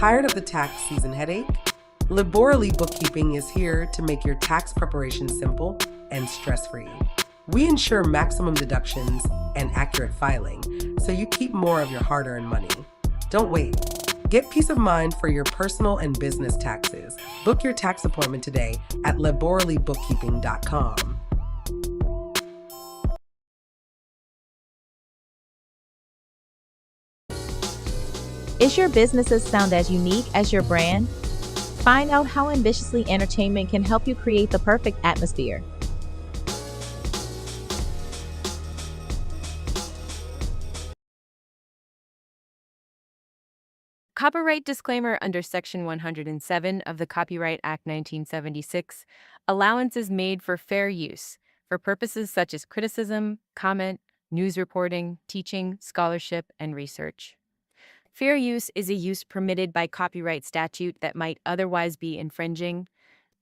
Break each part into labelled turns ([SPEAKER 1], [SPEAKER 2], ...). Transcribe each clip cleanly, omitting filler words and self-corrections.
[SPEAKER 1] Tired of the tax season headache? Laborally Bookkeeping is here to make your tax preparation simple and stress-free. We ensure maximum deductions and accurate filing, so you keep more of your hard-earned money. Don't wait. Get peace of mind for your personal and business taxes. Book your tax appointment today at laborallybookkeeping.com.
[SPEAKER 2] Is your business's sound as unique as your brand? Find out how Ambitiously Entertainment can help you create the perfect atmosphere.
[SPEAKER 3] Copyright disclaimer under Section 107 of the Copyright Act 1976. Allowance is made for fair use, for purposes such as criticism, comment, news reporting, teaching, scholarship, and research. Fair use is a use permitted by copyright statute that might otherwise be infringing.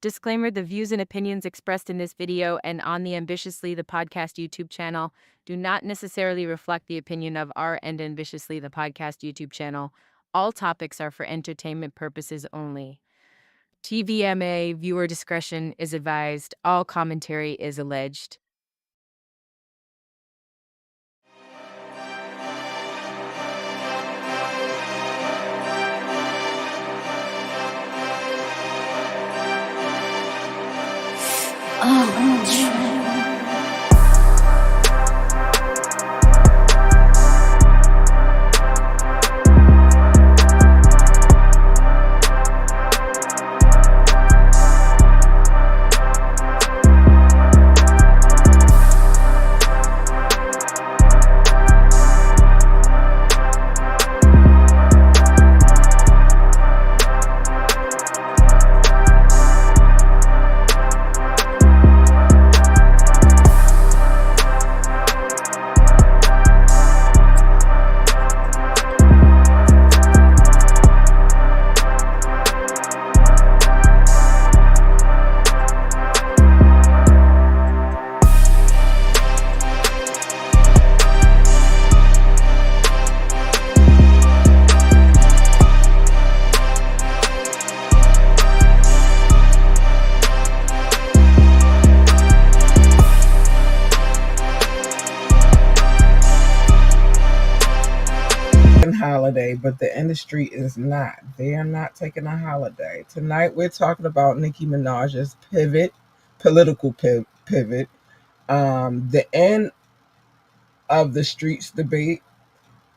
[SPEAKER 3] Disclaimer: the views and opinions expressed in this video and on the Ambitiously the Podcast YouTube channel do not necessarily reflect the opinion of our and Ambitiously the Podcast YouTube channel. All topics are for entertainment purposes only. TVMA, viewer discretion is advised. All commentary is alleged.
[SPEAKER 4] Holiday, but the industry is not. They are not taking a holiday. Tonight we're talking about Nicki Minaj's political pivot, the end of the streets debate,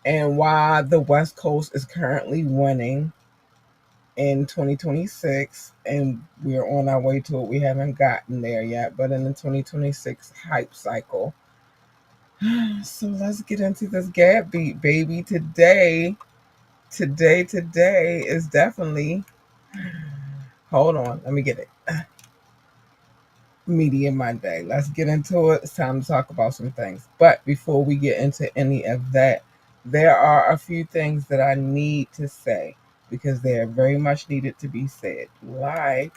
[SPEAKER 4] and why the West Coast is currently winning in 2026, and we're on our way to it. We haven't gotten there yet, but in the 2026 hype cycle. So let's get into this Gab Beat, baby. Today is definitely, hold on, let me get it. Media Monday. Let's get into it. It's time to talk about some things. But before we get into any of that, there are a few things that I need to say because they are very much needed to be said. Like,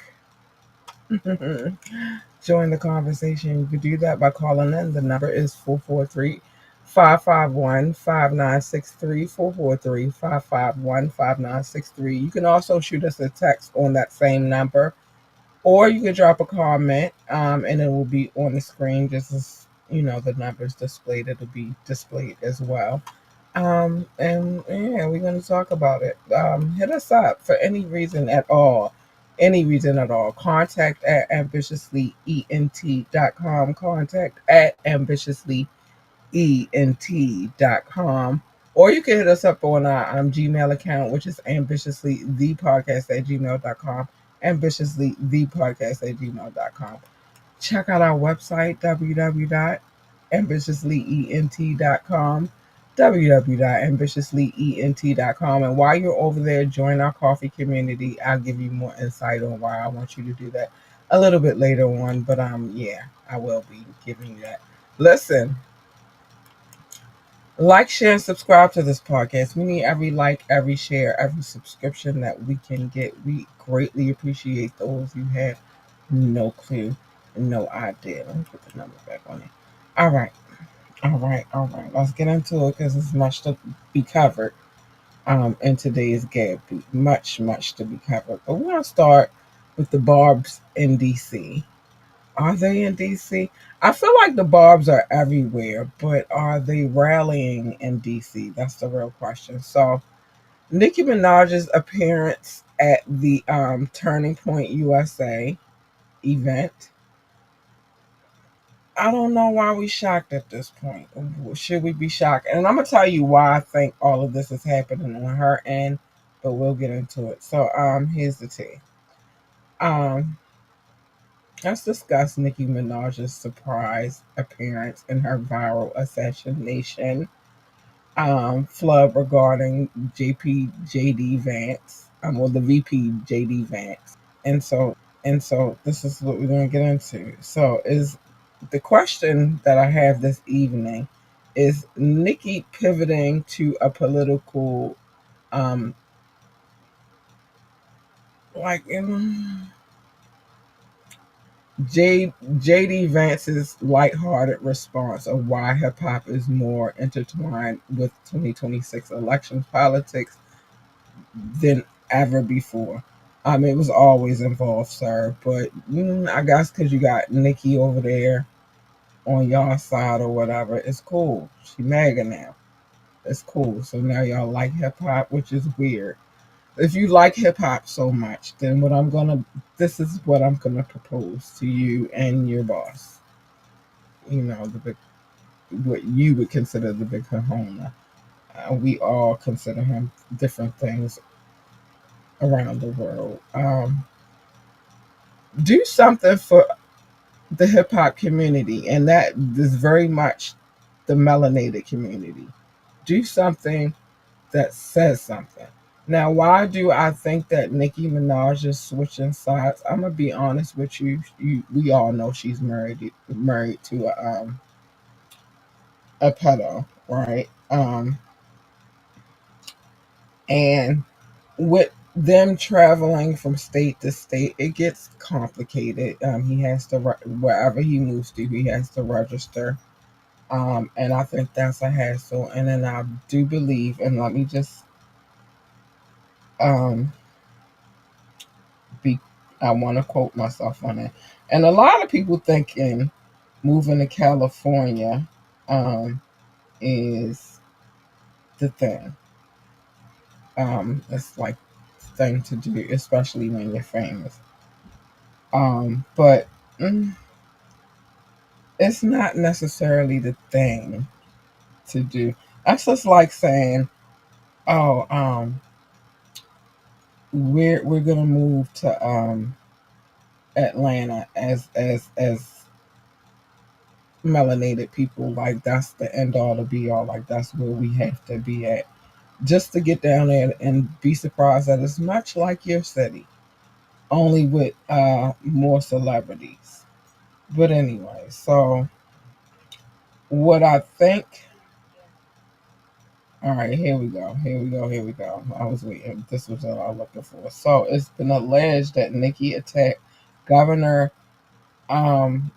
[SPEAKER 4] join the conversation. You can do that by calling in. The number is 443-551-5963, 443-551-5963. You can also shoot us a text on that same number, or you can drop a comment, and it will be on the screen just as, the numbers displayed. It'll be displayed as well. And yeah, we're going to talk about it. Hit us up for any reason at all. Contact at ambitiouslyent.com. Contact at ambitiouslyent.com. Or you can hit us up on our Gmail account, which is ambitiouslythepodcast@gmail.com. ambitiouslythepodcast@gmail.com. Check out our website, www.ambitiouslyent.com. www.ambitiouslyent.com. And while you're over there, join our coffee community. I'll give you more insight on why I want you to do that a little bit later on. But yeah, I will be giving you that. Listen, like, share, and subscribe to this podcast. We need every like, every share, every subscription that we can get. We greatly appreciate those. You have no clue, no idea. Let me put the number back on it. All right. Let's get into it because there's much to be covered. in today's Gab Beat. Much to be covered. But we're gonna start with the Barbs in DC. Are they in DC? I feel like the Barbs are everywhere, but are they rallying in DC? That's the real question. So Nicki Minaj's appearance at the Turning Point USA event. I don't know why we shocked at this point. Should we be shocked? And I'm gonna tell you why I think all of this is happening on her end, but we'll get into it. So here's the tea. Um let's discuss Nicki Minaj's surprise appearance in her viral assassination flood regarding JD Vance, well, the VP JD Vance. And so this is what we're going to get into. So, is the question that I have this evening is Nicki pivoting to a political, um, like, JD Vance's lighthearted response of why hip hop is more intertwined with 2026 elections politics than ever before. It was always involved, sir, but I guess because you got Nikki over there on y'all side or whatever, it's cool. She MAGA now. It's cool. So now y'all like hip hop, which is weird. If you like hip hop so much, then this is what I'm gonna propose to you and your boss. You know, what you would consider the big kahuna. We all consider him different things around the world. Do something for the hip hop community, and that is very much the melanated community. Do something that says something. Now, why do I think that Nicki Minaj is switching sides? I'm gonna be honest with you. We all know she's married to a pedo, right? And with them traveling from state to state, it gets complicated. He has to wherever he moves to, he has to register, and I think that's a hassle. And then I do believe, and let me just um, be, I want to quote myself on it. And a lot of people thinking moving to California is the thing. It's like the thing to do, especially when you're famous. But it's not necessarily the thing to do. That's just like saying, "Oh, we're gonna move to Atlanta as melanated people. Like that's the end all to be all. Like that's where we have to be at, just to get down there and be surprised that it's much like your city, only with more celebrities." But anyway, so what I think. All right, here we go. Here we go. I was waiting. This was what I was looking for. So it's been alleged that Nikki attacked Governor, um,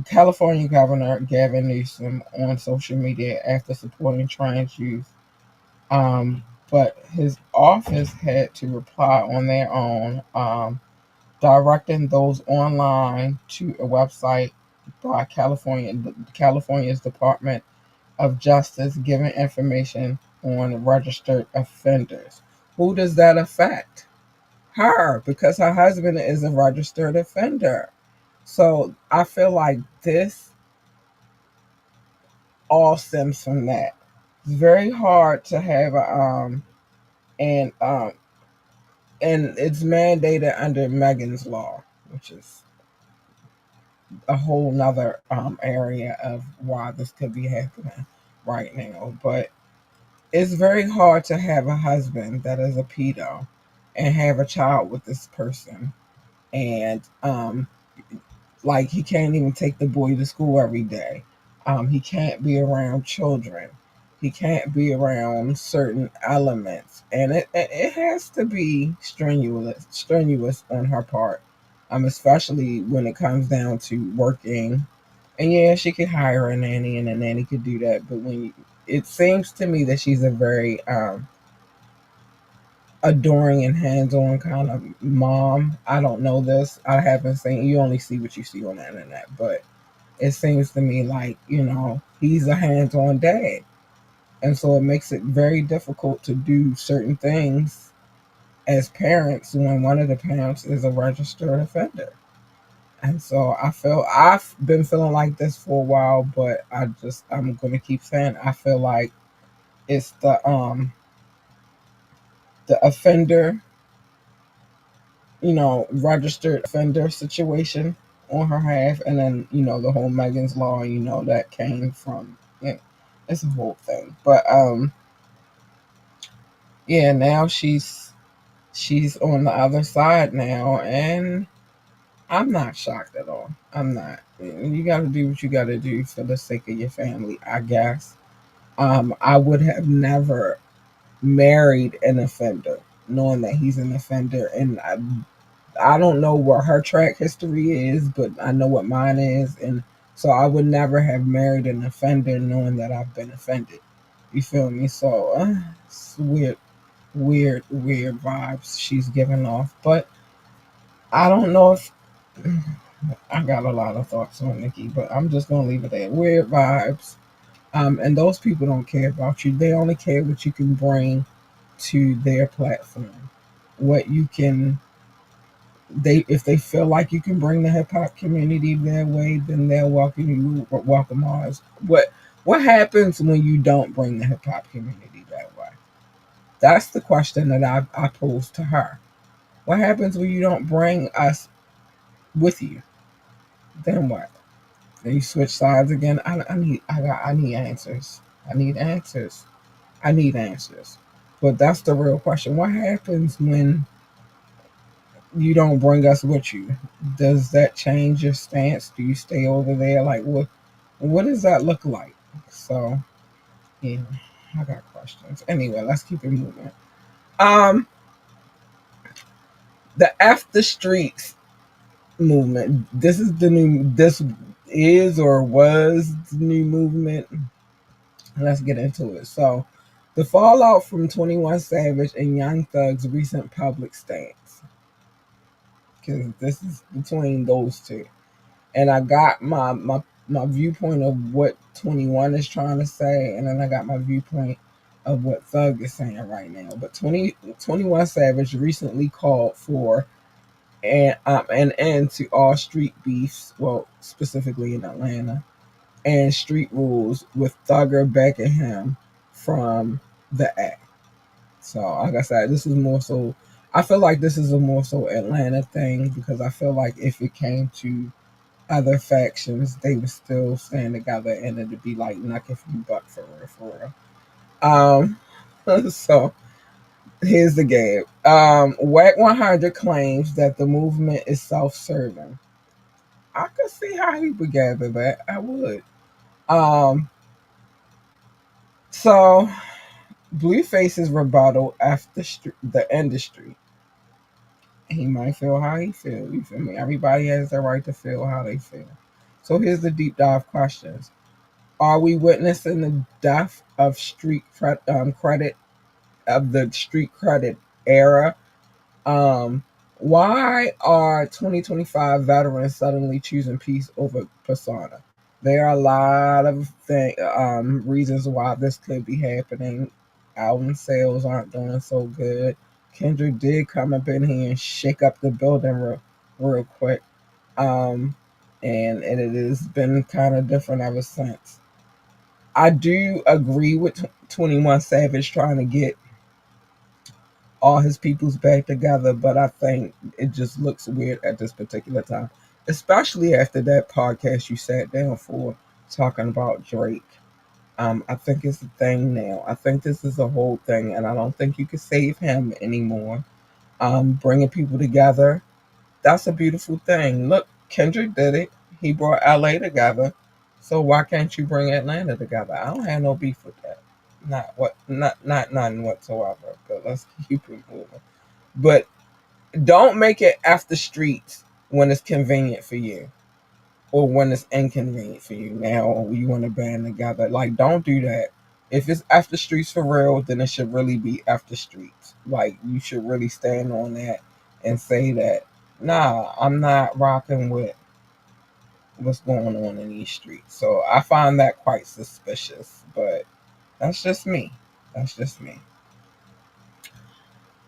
[SPEAKER 4] California Governor Gavin Newsom on social media after supporting trans youth. But his office had to reply on their own, directing those online to a website by California's Department of Justice giving information on registered offenders. Who does that affect? Her, because her husband is a registered offender. So I feel like this all stems from that. It's very hard to have a and and it's mandated under Megan's law, which is a whole nother area of why this could be happening right now. But it's very hard to have a husband that is a pedo and have a child with this person. And like he can't even take the boy to school every day. He can't be around children. He can't be around certain elements, and it has to be strenuous on her part, especially when it comes down to working. And yeah, she could hire a nanny, and a nanny could do that. But it seems to me that she's a very adoring and hands-on kind of mom. I don't know this. I haven't seen. You only see what you see on the internet, but it seems to me like he's a hands-on dad, and so it makes it very difficult to do certain things as parents when one of the parents is a registered offender. And so I've been feeling like this for a while, but I'm gonna keep saying I feel like it's the offender, registered offender situation on her half, and then the whole Megan's Law, that came from it's a whole thing. But yeah, now she's on the other side now, and I'm not shocked at all. I'm not. You got to do what you got to do for the sake of your family, I guess. I would have never married an offender, knowing that he's an offender, and I don't know what her track history is, but I know what mine is, and so I would never have married an offender, knowing that I've been offended. You feel me? So it's weird vibes she's giving off, but I don't know if I got a lot of thoughts on Nikki, but I'm just gonna leave it there. Weird vibes. And those people don't care about you. They only care what you can bring to their platform. What you can they if they feel like you can bring the hip hop community their way, then they'll welcome you welcome ours. What happens when you don't bring the hip hop community that way? That's the question that I posed to her. What happens when you don't bring us with you? Then what? Then you switch sides again. I need answers. I need answers. I need answers. But that's the real question. What happens when you don't bring us with you? Does that change your stance? Do you stay over there? Like what does that look like? So yeah, I got questions. Anyway, let's keep it moving. Um the After Streets movement. This is or was the new movement. Let's get into it. So, the fallout from 21 Savage and Young Thug's recent public stance, because this is between those two. And I got my viewpoint of what 21 is trying to say, and then I got my viewpoint of what Thug is saying right now. But 21 Savage recently called for an end to all street beefs, well, specifically in Atlanta, and street rules with Thugger backing him from the act. So, like I said, this is more so. I feel like this is a more so Atlanta thing because I feel like if it came to other factions, they would still stand together and it'd be like knuck if you buck for real, for real. So here's the game. Whack 100 claims that the movement is self-serving. I could see how he would gather that. I would. Um, so Blueface's rebuttal after the industry. He might feel how he feel. You feel me? Everybody has the right to feel how they feel. So here's the deep dive questions. Are we witnessing the death of credit of the street credit era? Why are 2025 veterans suddenly choosing peace over persona? There are a lot of reasons why this could be happening. Album sales aren't doing so good. Kendrick did come up in here and shake up the building real quick. Um, and it has been kind of different ever since. I do agree with 21 Savage trying to get all his peoples back together, but I think it just looks weird at this particular time, especially after that podcast you sat down for talking about Drake. I think it's a thing now. I think this is a whole thing, and I don't think you can save him anymore. Bringing people together, that's a beautiful thing. Look, Kendrick did it. He brought LA together. So why can't you bring Atlanta together? I don't have no beef with that. Not none whatsoever. But let's keep it moving. But don't make it after streets when it's convenient for you or when it's inconvenient for you. Now you want to band together. Like don't do that. If it's after streets for real, then it should really be after streets. Like you should really stand on that and say that, nah, I'm not rocking with what's going on in these streets. So I find that quite suspicious, but that's just me. That's just me.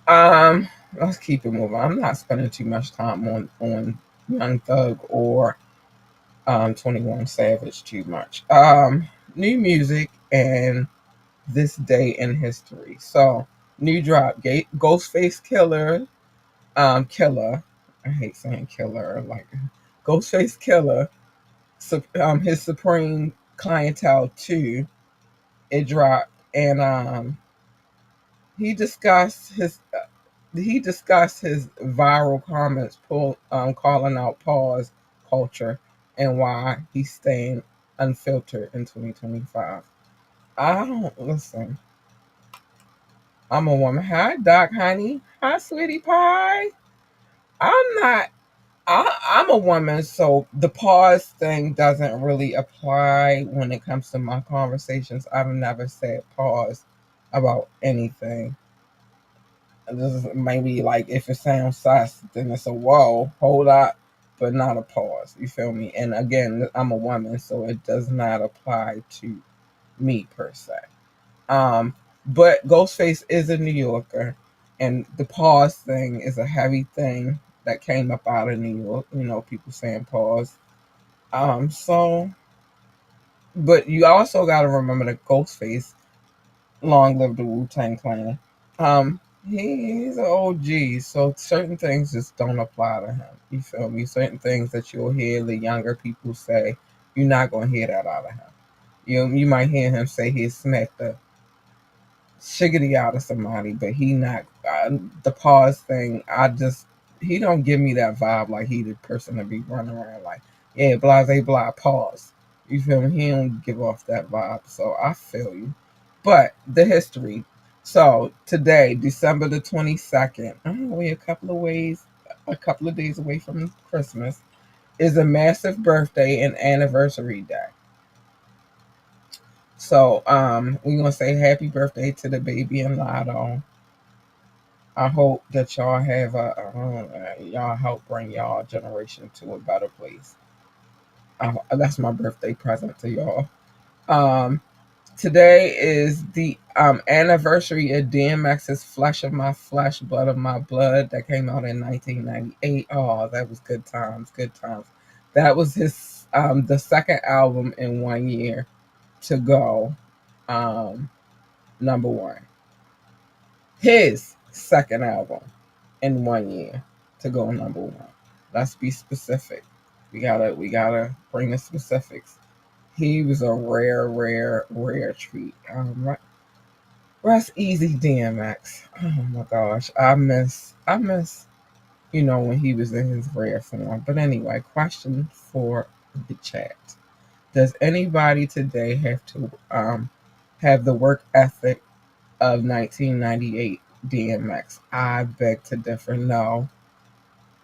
[SPEAKER 4] Um, let's keep it moving. I'm not spending too much time on Young Thug or 21 Savage too much. New music and this day in history. So new drop, Ghostface Killer. I hate saying killer, like Ghostface Killer. His Supreme Clientele 2. It dropped, and he discussed his viral comments, calling out pause culture and why he's staying unfiltered in 2025. I don't listen. I'm a woman. Hi, Doc, honey. Hi, sweetie pie. I'm not. I'm a woman, so the pause thing doesn't really apply when it comes to my conversations. I've never said pause about anything. This is maybe like if it sounds sus, then it's a whoa, hold up, but not a pause. You feel me? And again, I'm a woman, so it does not apply to me per se. Um, but Ghostface is a New Yorker, and the pause thing is a heavy thing that came up out of New York. You know, people saying pause. So, but you also got to remember that Ghostface, long live the Wu-Tang Clan. He's an OG, so certain things just don't apply to him. You feel me? Certain things that you'll hear the younger people say, you're not gonna hear that out of him. You might hear him say he smacked the shiggity out of somebody, but he not the pause thing. He don't give me that vibe like he the person to be running around like blase blah pause. You feel me? He don't give off that vibe, so I feel you. But the history. So today, December the 22nd, we a couple of days away from Christmas, is a massive birthday and anniversary day. So we're gonna say happy birthday to the baby and Lotto. I hope that y'all have y'all help bring y'all generation to a better place. That's my birthday present to y'all. Um, Today is the anniversary of DMX's "Flesh of My Flesh, Blood of My Blood" that came out in 1998. Oh, that was good times, good times. That was his the second album in 1 year to go number one. His second album in 1 year to go number one. Let's be specific. We gotta bring the specifics. He was a rare, rare, rare treat. Rest easy, DMX. Oh my gosh, I miss, when he was in his rare form. But anyway, question for the chat: does anybody today have to have the work ethic of 1998 DMX? I beg to differ. No,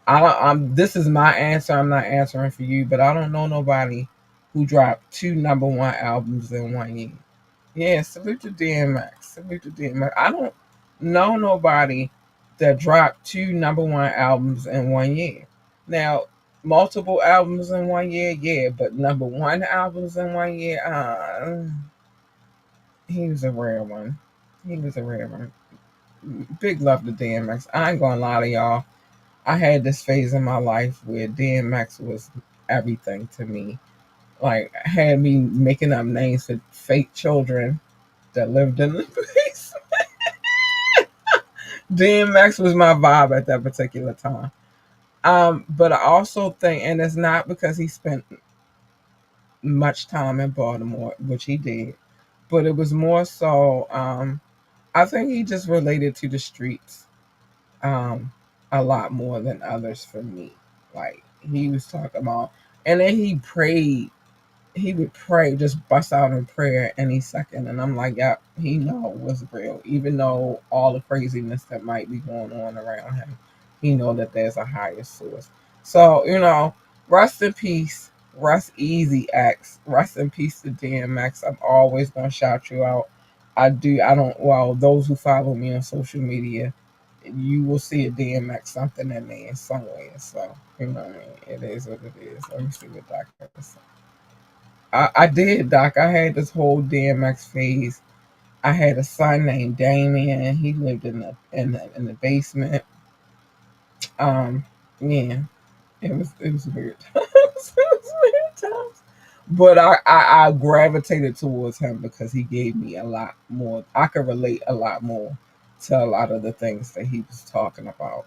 [SPEAKER 4] This is my answer. I'm not answering for you, but I don't know nobody who dropped two number one albums in 1 year. Yeah, salute to DMX. Salute to DMX. I don't know nobody that dropped two number one albums in 1 year. Now, multiple albums in 1 year, yeah, but number one albums in 1 year, he was a rare one. He was a rare one. Big love to DMX. I ain't gonna lie to y'all. I had this phase in my life where DMX was everything to me. Like, had me making up names for fake children that lived in the place. DMX was my vibe at that particular time. But I also think, and it's not because he spent much time in Baltimore, which he did, but it was more so, I think he just related to the streets um, a lot more than others for me. Like, he was talking about, and then he would pray, just bust out in prayer any second. And I'm like, yeah, he know what's real. Even though all the craziness that might be going on around him, he know that there's a higher source. So, rest in peace. Rest easy, X. Rest in peace to DMX. I'm always going to shout you out. I do. I don't. Well, those who follow me on social media, you will see a DMX something in there somewhere. So you know, what I mean, it is what it is. Let me see what Doc has to say. I did, Doc. I had this whole DMX phase. I had a son named Damien. He lived in the basement. Um, yeah, it was weird. It was weird times. But I gravitated towards him because he gave me a lot more. I could relate a lot more to a lot of the things that he was talking about,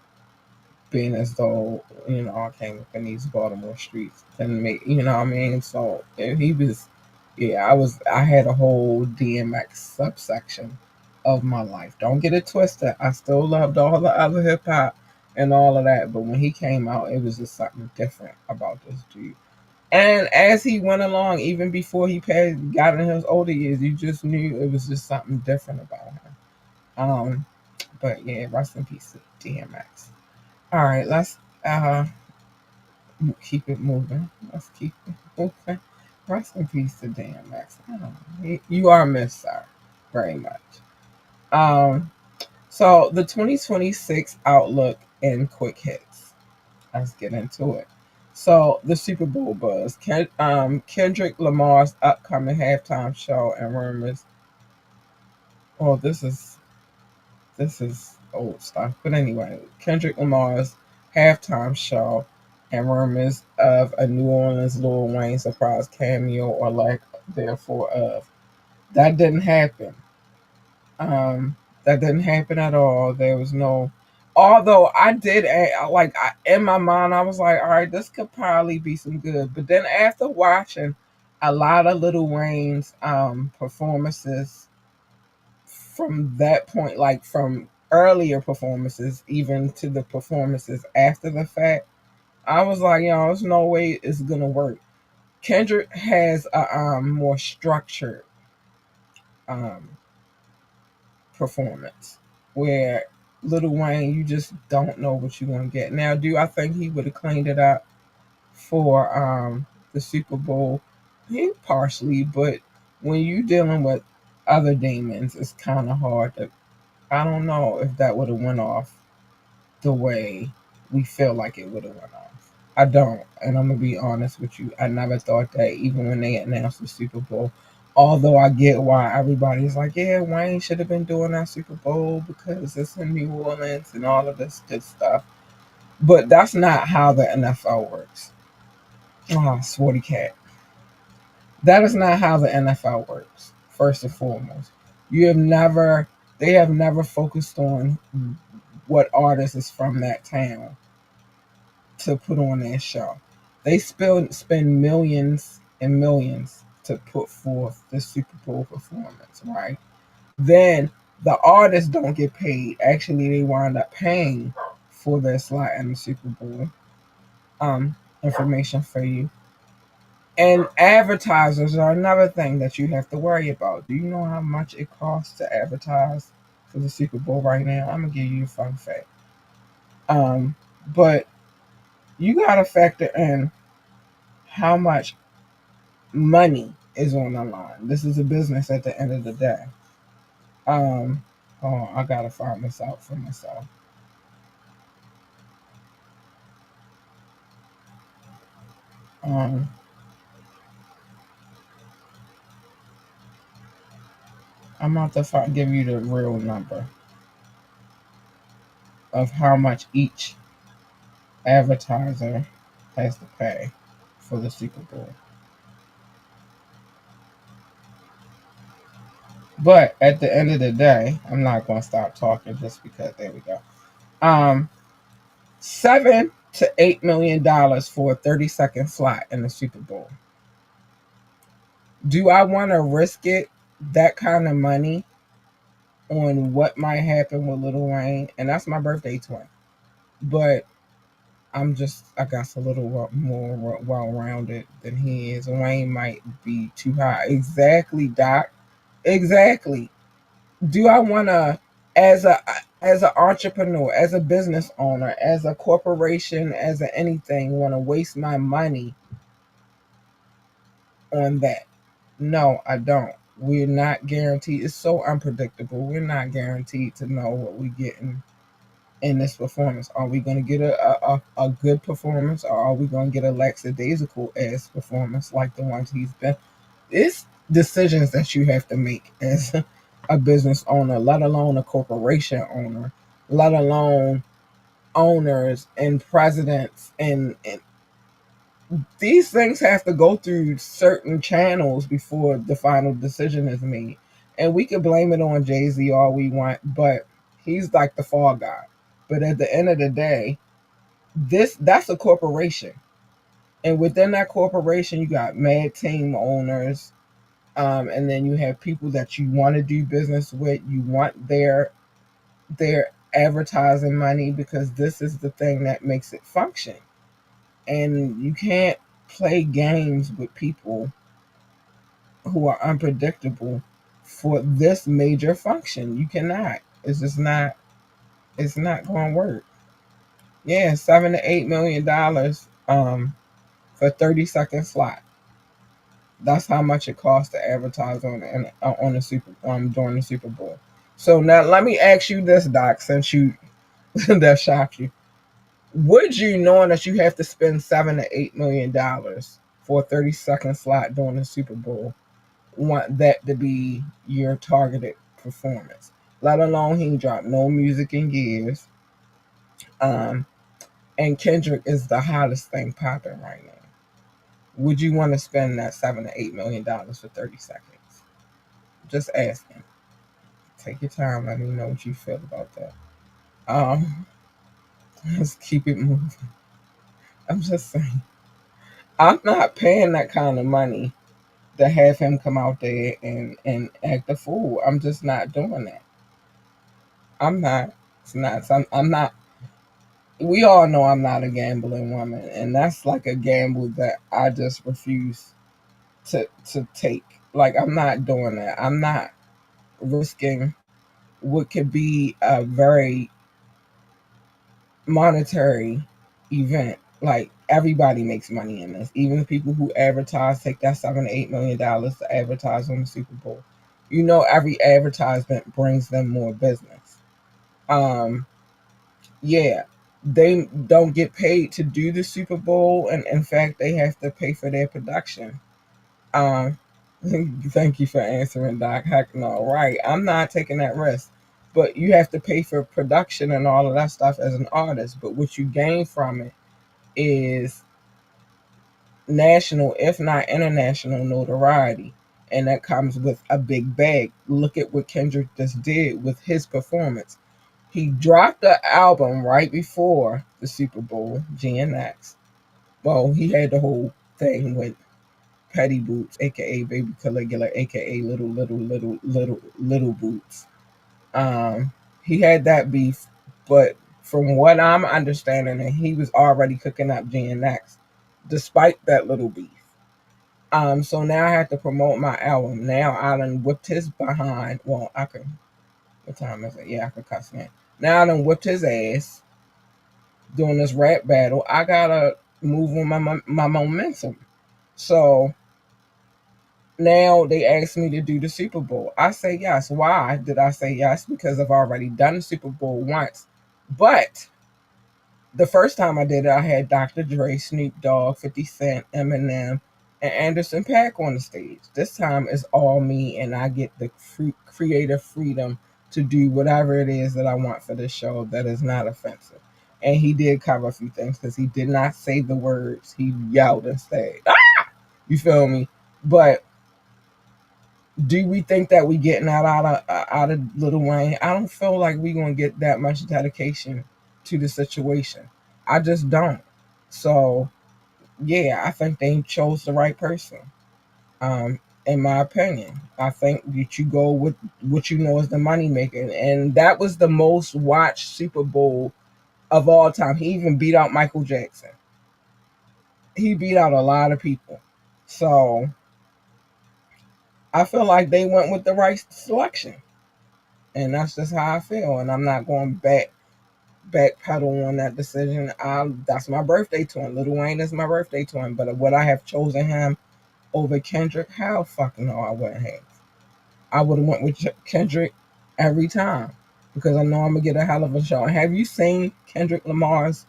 [SPEAKER 4] being as though I came up in these Baltimore streets and make what I mean. So he was, yeah, I had a whole DMX subsection of my life. Don't get it twisted. I still loved all the other hip hop and all of that, but when he came out, it was just something different about this dude. And as he went along, even before he got in his older years, you just knew it was just something different about him. Um, but yeah, rest in peace to DMX. All right, let's uh keep it moving. Let's keep it moving. Rest in peace to DMX. You are missed, sir, very much. Um, so the 2026 outlook and quick hits. Let's get into it. So the Super Bowl buzz. Kendrick Lamar's upcoming halftime show and rumors. Oh, this is old stuff. But anyway, Kendrick Lamar's halftime show and rumors of a New Orleans Lil Wayne surprise cameo or lack therefore of. That didn't happen. That didn't happen at all. There was no. Although I did, in my mind, I was like, all right, this could probably be some good. But then after watching a lot of Lil Wayne's performances from that point, like from earlier performances, even to the performances after the fact, I was like, there's no way it's gonna work. Kendrick has a more structured um, performance where Little Wayne, you just don't know what you're gonna get. Now, do I think he would have cleaned it up for the Super Bowl? He partially, but when you dealing with other demons, it's kind of hard to. I don't know if that would have went off the way we feel like it would have went off. I don't, and I'm gonna be honest with you. I never thought that even when they announced the Super Bowl. Although I get why everybody's like, yeah, Wayne should have been doing that Super Bowl because it's in New Orleans and all of this good stuff. But that's not how the NFL works. Oh, swarty cat. That is not how the NFL works. First and foremost, you have never. They have never focused on what artist is from that town to put on their show. They spend millions and millions to put forth the Super Bowl performance, right? Then the artists don't get paid. Actually, they wind up paying for their slot in the Super Bowl. Information for you. And advertisers are another thing that you have to worry about. Do you know how much it costs to advertise for the Super Bowl right now? I'm gonna give you a fun fact. But you gotta factor in how much money is on the line. This is a business at the end of the day. Um, oh, I gotta find this out for myself. Um, I'm about to give you the real number of how much each advertiser has to pay for the Super Bowl. But at the end of the day, I'm not gonna stop talking just because. There we go. Um, $7 to $8 million for a 30-second slot in the Super Bowl. Do I want to risk it? That kind of money on what might happen with Little Wayne, and that's my birthday twin. But I guess a little more well rounded than he is. Wayne might be too high. Exactly, Doc. Exactly. Do I want to, as a as an entrepreneur, as a business owner, as a corporation, as a anything, want to waste my money on that? No, I don't. We're not guaranteed. It's so unpredictable. We're not guaranteed to know what we're getting in this performance. Are we going to get a good performance, or are we going to get a lackadaisical ass performance like the ones he's been? It's decisions that you have to make as a business owner, let alone a corporation owner, let alone owners and presidents, and these things have to go through certain channels before the final decision is made. And we can blame it on Jay-Z all we want, but he's like the fall guy. But at the end of the day, that's a corporation. And within that corporation, you got mad team owners, and then you have people that you want to do business with. You want their advertising money, because this is the thing that makes it function. And you can't play games with people who are unpredictable for this major function. You cannot. It's just not. It's not going to work. Yeah, $7 to $8 million for 30-second slot. That's how much it costs to advertise on the super during the Super Bowl. So now let me ask you this, Doc, since you that shocked you. Would you, knowing that you have to spend $7 to $8 million for a 30-second slot during the Super Bowl, want that to be your targeted performance? Let alone he dropped no music in years. Um, and Kendrick is the hottest thing popping right now. Would you want to spend that $7 to $8 million for 30 seconds? Just asking. Take your time. Let me know what you feel about that. Um, let's keep it moving. I'm just saying. I'm not paying that kind of money to have him come out there and act a fool. I'm just not doing that. I'm not. It's not. I'm not. We all know I'm not a gambling woman, and that's like a gamble that I just refuse to take. Like, I'm not doing that. I'm not risking what could be a very monetary event. Like, everybody makes money in this. Even the people who advertise take that $7 to $8 million to advertise on the Super Bowl. You know, every advertisement brings them more business. Um, yeah, they don't get paid to do the Super Bowl, and in fact, they have to pay for their production. Um, thank you for answering, Doc. Heck no, right? I'm not taking that risk. But you have to pay for production and all of that stuff as an artist. But what you gain from it is national, if not international, notoriety. And that comes with a big bag. Look at what Kendrick just did with his performance. He dropped the album right before the Super Bowl, GNX. Well, he had the whole thing with Petty Boots, aka Baby Caligula, aka Little Boots. He had that beef, but from what I'm understanding, he was already cooking up GNX, despite that little beef. So now I have to promote my album. Now I done whipped his behind. Well, I can. What time is it? Yeah, I can cuss now. Now I done whipped his ass doing this rap battle. I gotta move on my momentum. So now they asked me to do the Super Bowl. I say yes. Why did I say yes? Because I've already done the Super Bowl once. But the first time I did it, I had Dr. Dre, Snoop Dogg, 50 Cent, Eminem, and Anderson .Paak on the stage. This time it's all me, and I get the creative freedom to do whatever it is that I want for this show that is not offensive. And he did cover a few things because he did not say the words. He yelled instead. Ah! You feel me? But do we think that we getting out of Lil Wayne? I don't feel like we gonna get that much dedication to the situation. I just don't. So yeah, I think they chose the right person. In my opinion, I think that you go with what you know is the money maker, and that was the most watched Super Bowl of all time. He even beat out Michael Jackson. He beat out a lot of people. So I feel like they went with the right selection. And that's just how I feel. And I'm not going backpedal on that decision. That's my birthday twin. Lil Wayne is my birthday twin. But would I have chosen him over Kendrick? Hell fucking no, I wouldn't have. I would have went with Kendrick every time because I know I'm gonna get a hell of a show. Have you seen Kendrick Lamar's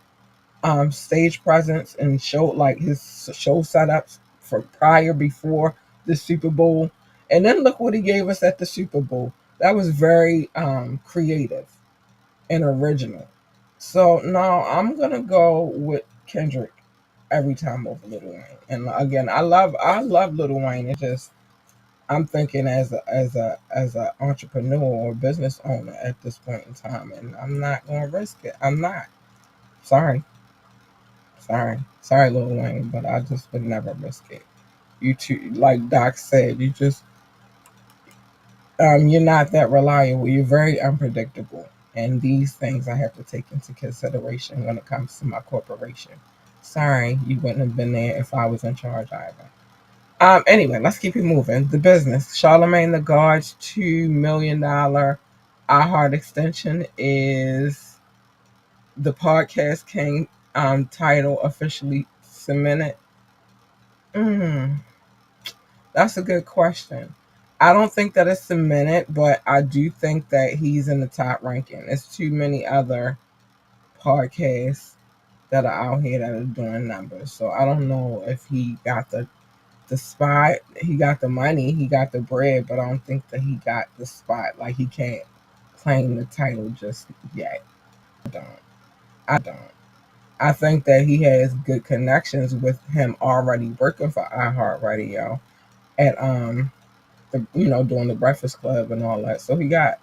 [SPEAKER 4] stage presence and show like his show setups for prior before the Super Bowl? And then look what he gave us at the Super Bowl. That was very creative and original. So no, I'm gonna go with Kendrick every time over Lil Wayne. And again, I love Lil Wayne. It's just I'm thinking as a entrepreneur or business owner at this point in time, and I'm not gonna risk it. I'm not. Sorry, sorry, Lil Wayne, but I just would never risk it. You too, like Doc said, you're not that reliable. You're very unpredictable, and these things I have to take into consideration when it comes to my corporation. Sorry, you wouldn't have been there if I was in charge either. Anyway, let's keep it moving. The business. Charlemagne the God's $2 million iHeart extension is the podcast king title officially cemented. Mm, that's a good question. I don't think that it's cemented, but I do think that he's in the top ranking. There's too many other podcasts that are out here that are doing numbers. So I don't know if he got the spot. He got the money, he got the bread, but I don't think that he got the spot. Like he can't claim the title just yet. I don't. I don't. I think that he has good connections with him already working for iHeartRadio at doing the Breakfast Club and all that. So he got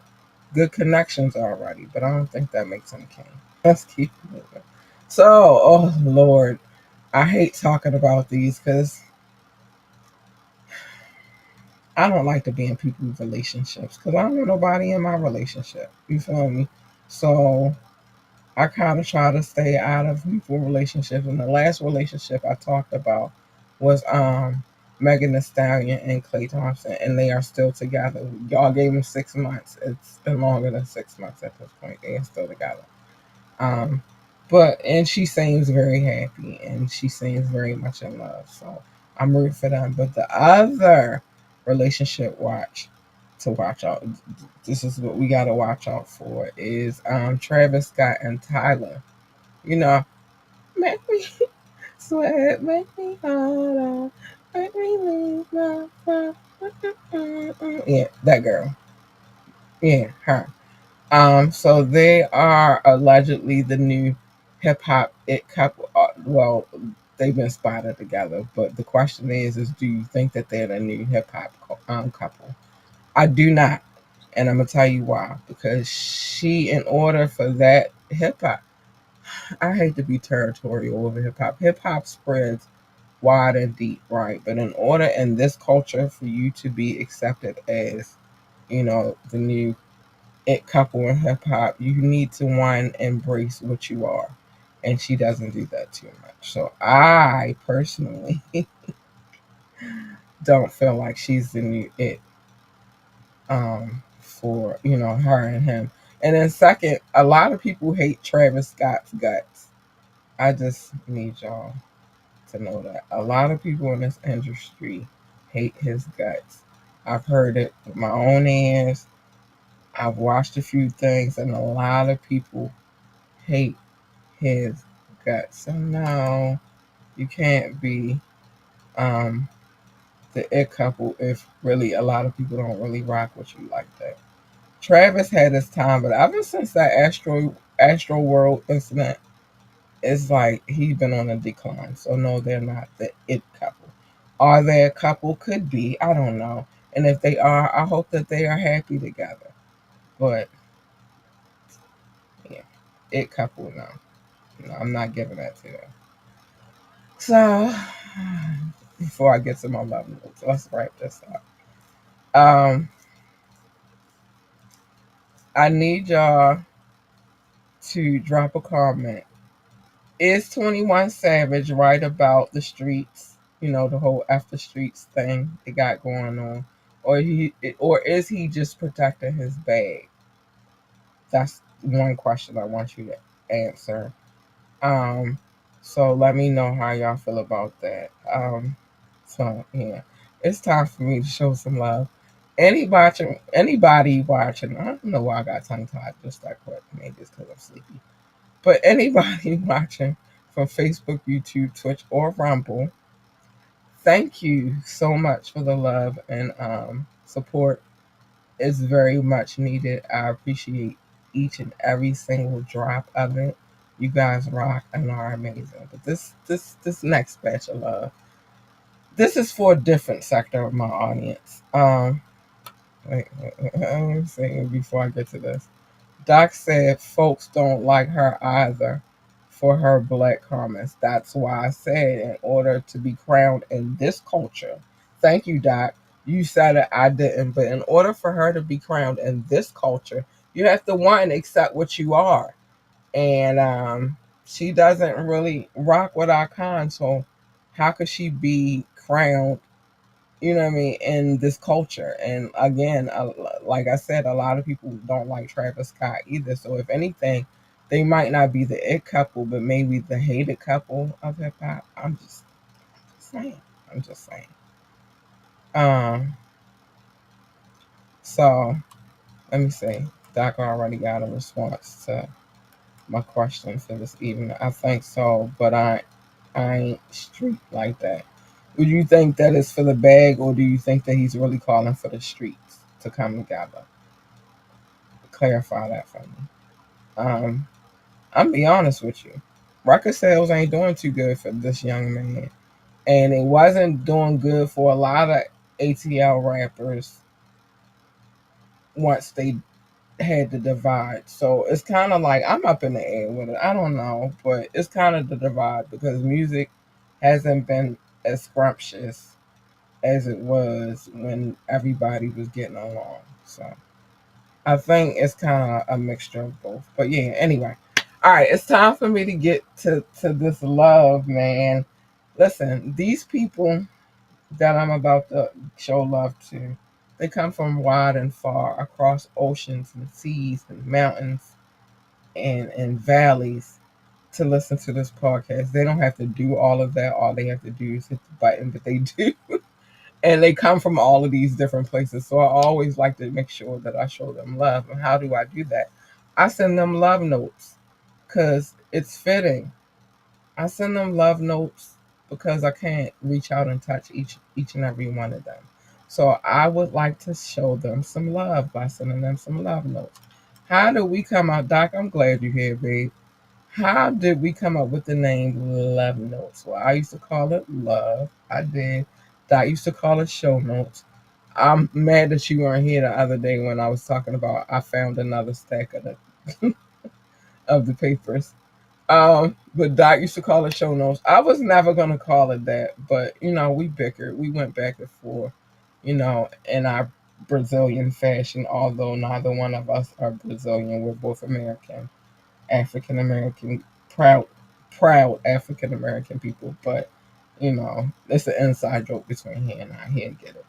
[SPEAKER 4] good connections already, but I don't think that makes him king. Let's keep moving. So, oh Lord, I hate talking about these because I don't like to be in people's relationships because I don't want nobody in my relationship. You feel me? So I kind of try to stay out of people relationships. And the last relationship I talked about was Megan Thee Stallion and Clay Thompson, and they are still together. Y'all gave them 6 months. It's been longer than 6 months at this point. They are still together. Um, and she seems very happy and she seems very much in love. So I'm rooting for them. But the other relationship to watch out. This is what we gotta watch out for is Travis Scott and Tyler. You know, make me sweat, make me harder, make me lose my fun. Yeah, that girl. Yeah, her. So they are allegedly the new hip hop it couple. Well, they've been spotted together, but the question is do you think that they're the new hip hop couple? I do not, and I'm gonna tell you why. Because in order for that hip hop, I hate to be territorial over hip hop. Hip hop spreads wide and deep, right? But in order in this culture for you to be accepted as, the new it couple in hip hop, you need to one embrace what you are, and she doesn't do that too much. So I personally don't feel like she's the new it for her and him. And then second, a lot of people hate Travis Scott's guts. I just need y'all to know that a lot of people in this industry hate his guts. I've heard it with my own ears. I've watched a few things, and a lot of people hate his guts. So no, you can't be um, the it couple if really a lot of people don't really rock with you like that. Travis had his time, but ever since that Astro World incident, it's like he's been on a decline. So no, they're not the it couple. Are they a couple? Could be. I don't know. And if they are, I hope that they are happy together. But yeah, it couple, no. No, I'm not giving that to them. So before I get to my love notes, let's wrap this up. Um, I need y'all to drop a comment. Is 21 Savage right about the streets? The whole after streets thing they got going on, or is he just protecting his bag? That's one question I want you to answer. Um, so let me know how y'all feel about that. So yeah, it's time for me to show some love. Anybody watching, I don't know why I got tongue tied just that quick. Maybe it's because I'm sleepy. But anybody watching from Facebook, YouTube, Twitch, or Rumble, thank you so much for the love and support. It's very much needed. I appreciate each and every single drop of it. You guys rock and are amazing. But this next batch of love, this is for a different sector of my audience. Let me see before I get to this. Doc said folks don't like her either for her black comments. That's why I said in order to be crowned in this culture. Thank you, Doc. You said it, I didn't. But in order for her to be crowned in this culture, you have to one accept what you are. And she doesn't really rock with our con, so how could she be crowned, you know what I mean, in this culture? And again, like I said, a lot of people don't like Travis Scott either. So if anything, they might not be the it couple, but maybe the hated couple of hip hop. Just saying. I'm just saying. Um, so let me see. Doc already got a response to my question for this evening. I think so, but I ain't street like that. Would you think that is for the bag, or do you think that he's really calling for the streets to come together? Clarify that for me. Um, I'm be honest with you. Record sales ain't doing too good for this young man, and it wasn't doing good for a lot of ATL rappers once they had the divide. So it's kind of like I'm up in the air with it. I don't know, but it's kind of the divide because music hasn't been as scrumptious as it was when everybody was getting along. So I think it's kind of a mixture of both. But yeah, anyway. All right, it's time for me to get to this love, man. Listen, these people that I'm about to show love to, they come from wide and far across oceans and seas and mountains and valleys to listen to this podcast. They don't have to do all of that. All they have to do is hit the button, but they do. And they come from all of these different places. So I always like to make sure that I show them love. And how do I do that? I send them love notes because it's fitting. I send them love notes because I can't reach out and touch each and every one of them. So I would like to show them some love by sending them some love notes. How do we come out, Doc? I'm glad you're here, babe. How did we come up with the name Love Notes? Well, I used to call it Love. I did. Doc used to call it Show Notes. I'm mad that you weren't here the other day when I was talking about I found another stack of the papers. But Doc used to call it Show Notes. I was never gonna call it that, but we bickered. We went back and forth, in our Brazilian fashion. Although neither one of us are Brazilian, we're both American. African American, proud African American people. But it's an inside joke between he and I. He didn't get it.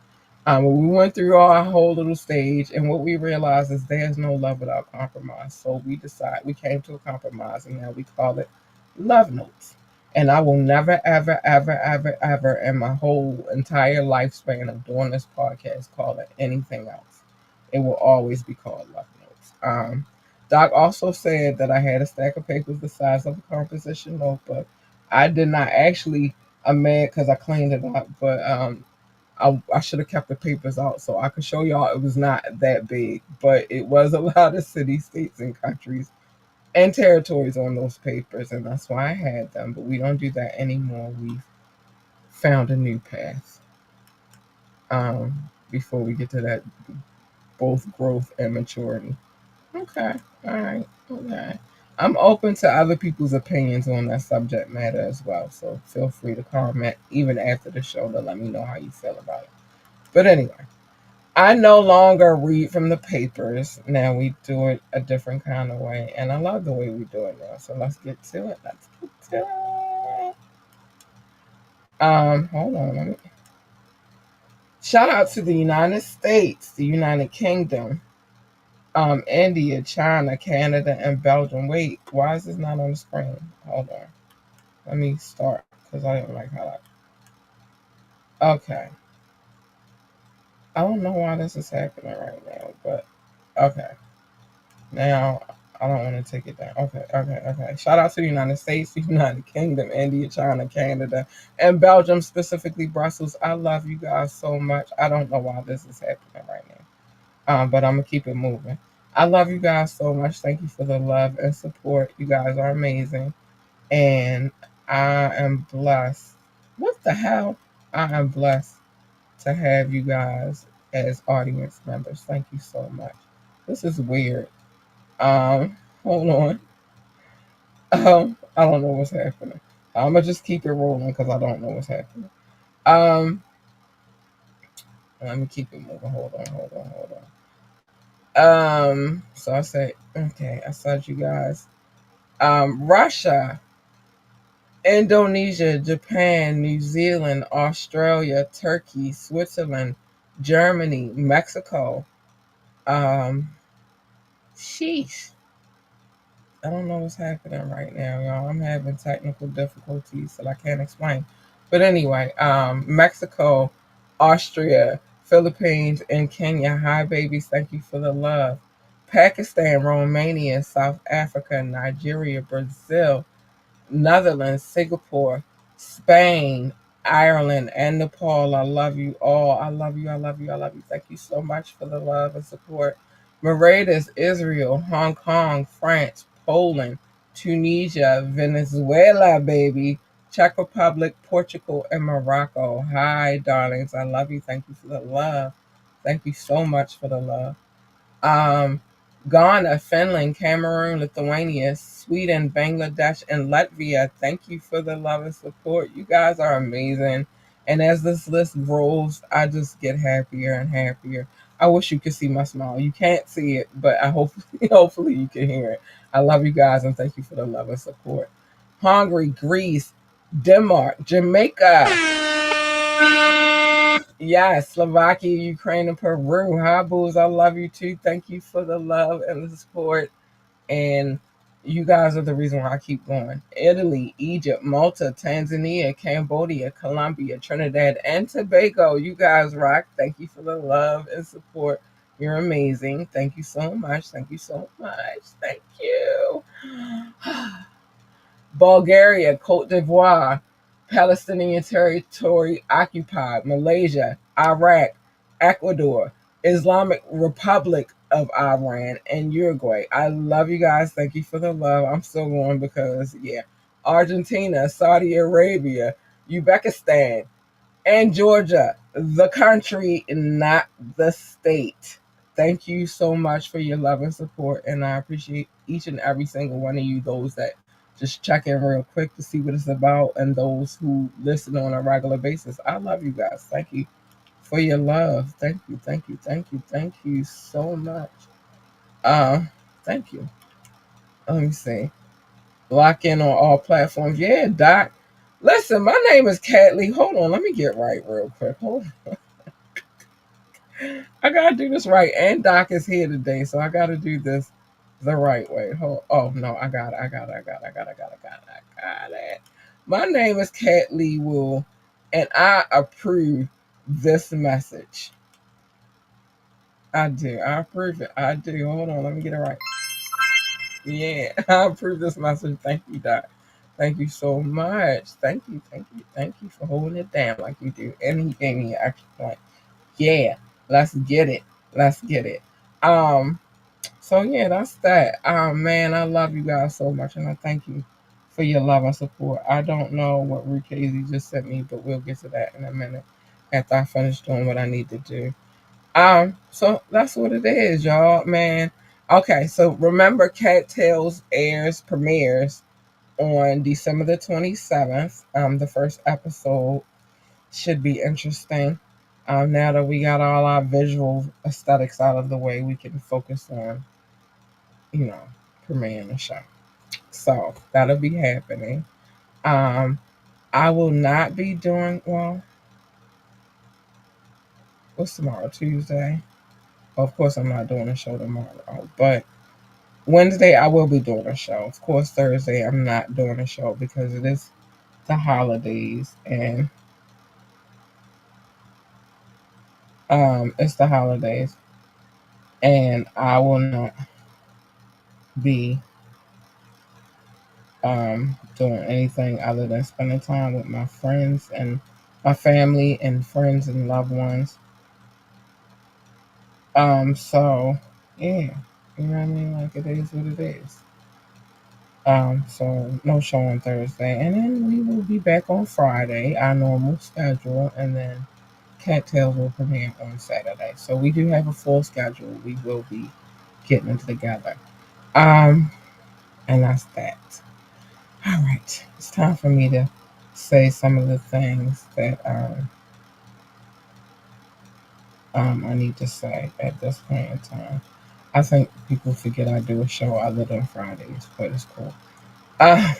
[SPEAKER 4] We went through our whole little stage, and what we realized is there's no love without compromise. So we came to a compromise, and now we call it Love Notes. And I will never, ever, ever, ever, ever, in my whole entire lifespan of doing this podcast, call it anything else. It will always be called Love Notes. Doc also said that I had a stack of papers the size of a composition notebook. I did not actually. I'm mad because I cleaned it up, but I should have kept the papers out so I could show y'all it was not that big, but it was a lot of cities, states, and countries and territories on those papers, and that's why I had them. But we don't do that anymore. We've found a new path. Before we get to that, both growth and maturity. Okay, all right, okay. I'm open to other people's opinions on that subject matter as well, so feel free to comment even after the show to let me know how you feel about it. But anyway, I no longer read from the papers. Now we do it a different kind of way, and I love the way we do it now. So let's get to it. Let's get to it. Hold on. Shout out to the United States, the United Kingdom, India, China, Canada, and Belgium. Wait, why is this not on the screen? Hold on. Let me start because I didn't like how that. Okay. I don't know why this is happening right now, but okay. Now I don't want to take it down. Okay. Shout out to the United States, the United Kingdom, India, China, Canada, and Belgium, specifically Brussels. I love you guys so much. I don't know why this is happening right now. But I'm gonna keep it moving. I love you guys so much. Thank you for the love and support. You guys are amazing. And I am blessed. What the hell? I am blessed to have you guys as audience members. Thank you so much. This is weird. Hold on. I don't know what's happening. I'm gonna just keep it rolling because I don't know what's happening. Um, Let me keep it moving. Hold on. So I say, okay, I said you guys. Russia, Indonesia, Japan, New Zealand, Australia, Turkey, Switzerland, Germany, Mexico. Um, Sheesh. I don't know what's happening right now, y'all. I'm having technical difficulties that I can't explain. But anyway, Mexico, Austria, Philippines, and Kenya. Hi, babies. Thank you for the love. Pakistan, Romania, South Africa, Nigeria, Brazil, Netherlands, Singapore, Spain, Ireland, and Nepal. I love you all. I love you. I love you. I love you. Thank you so much for the love and support. Mauritius, Israel, Hong Kong, France, Poland, Tunisia, Venezuela, baby, Czech Republic, Portugal, and Morocco. Hi, darlings. I love you. Thank you for the love. Thank you so much for the love. um, Ghana, Finland, Cameroon, Lithuania, Sweden, Bangladesh, and Latvia. Thank you for the love and support. You guys are amazing. And as this list grows, I just get happier and happier. I wish you could see my smile. You can't see it, but I hope hopefully you can hear it. I love you guys and thank you for the love and support. Hungary, Greece, Denmark, Jamaica. Yes, Slovakia, Ukraine, and Peru. Hi, booze. I love you too. Thank you for the love and the support. And you guys are the reason why I keep going. Italy, Egypt, Malta, Tanzania, Cambodia, Colombia, Trinidad, and Tobago. You guys rock. Thank you for the love and support. You're amazing. Thank you so much. Thank you so much. Thank you. Bulgaria, Cote d'Ivoire, Palestinian territory occupied, Malaysia, Iraq, Ecuador, Islamic Republic of Iran, and Uruguay. I love you guys. Thank you for the love. I'm still going because, yeah. Argentina, Saudi Arabia, Uzbekistan, and Georgia, the country, not the state. Thank you so much for your love and support, and I appreciate each and every single one of you, those that just check in real quick to see what it's about, and those who listen on a regular basis. I love you guys. Thank you for your love. Thank you so much. Uh, Thank you. Let me see. Lock in on all platforms. Yeah, Doc. Listen, my name is Cat Lee. Hold on, let me get right real quick. Hold on. I gotta do this right. And Doc is here today, so I gotta do this the right way. Oh no, I got it. My name is Cat Lee Wool, and I approve this message. I do. I approve it. I do. Hold on, let me get it right. Yeah, I approve this message. Thank you, Doc. Thank you so much. Thank you for holding it down like you do. And he gave me an extra point. Yeah, let's get it. Let's get it. Um, so yeah, that's that. Man, I love you guys so much, and I thank you for your love and support. I don't know what Rukazy just sent me, but we'll get to that in a minute after I finish doing what I need to do. So that's what it is, y'all, man. Okay, so remember Cattails premieres on December the 27th. The first episode should be interesting. Now that we got all our visual aesthetics out of the way, we can focus on, you know, premiering the show. So that'll be happening. Um, I will not be doing, well, what's tomorrow? Tuesday? Well, of course, I'm not doing a show tomorrow, but Wednesday I will be doing a show. Of course, Thursday I'm not doing a show because it is the holidays, and It's the holidays, and I will not be doing anything other than spending time with my friends and my family and friends and loved ones. So yeah, you know what I mean? Like it is what it is. So no show on Thursday, and then we will be back on Friday, our normal schedule, and then Cattails will premiere on Saturday. So we do have a full schedule. We will be getting it together. Um, and that's that. All right, it's time for me to say some of the things that I need to say at this point in time. I think people forget I do a show other than Fridays, but it's cool. Uh,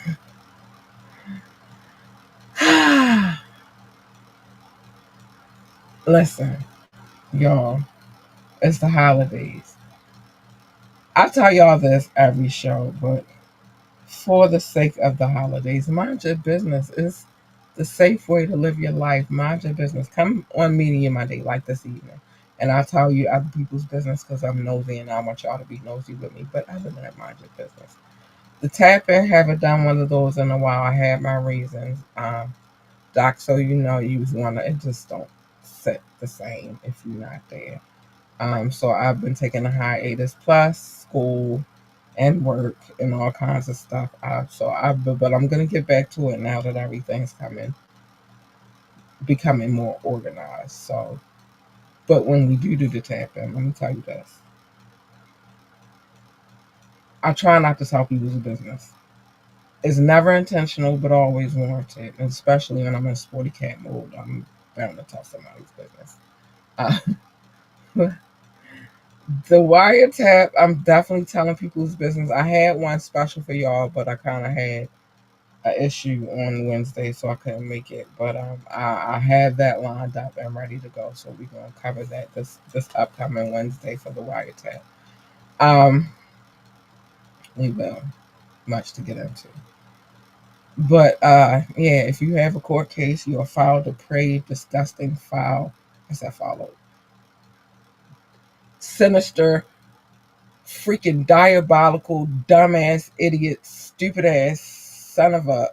[SPEAKER 4] listen, y'all, it's the holidays. I tell y'all this every show, but for the sake of the holidays, mind your business. It's the safe way to live your life. Mind your business. Come on Media in my day like this evening, and I'll tell you other people's business because I'm nosy and I want y'all to be nosy with me. But other than that, mind your business. The tap in, haven't done one of those in a while. I had my reasons. Doc, so you know you was one of it just don't sit the same if you're not there. So I've been taking a hiatus plus school and work and all kinds of stuff. But I'm gonna get back to it now that everything's becoming more organized. So, but when we do the tap in, let me tell you this: I try not to tell people's business. It's never intentional, but always warranted. And especially when I'm in sporty cat mode, I'm bound to tell somebody's business. Uh, the wiretap, I'm definitely telling people's business. I had one special for y'all, but I kind of had an issue on Wednesday, so I couldn't make it. But I have that lined up and ready to go. So we're gonna cover that this upcoming Wednesday for the wiretap. Um, we will much to get into. But yeah, if you have a court case, you're a foul, depraved, disgusting, foul. What's that follow? Sinister, freaking diabolical, dumbass, idiot, stupid ass son of a.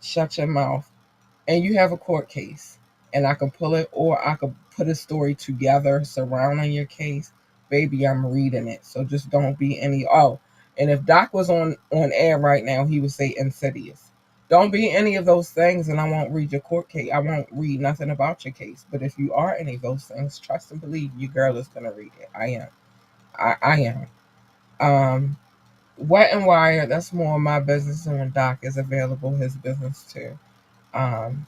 [SPEAKER 4] Shut your mouth. And you have a court case, and I can pull it, or I could put a story together surrounding your case. Baby, I'm reading it. So just don't be any. Oh, and if Doc was on air right now, he would say insidious. Don't be any of those things, and I won't read your court case. I won't read nothing about your case. But if you are any of those things, trust and believe your girl is gonna read it. I am. I am. Um, Wet and Wire. That's more of my business. And when Doc is available, his business too.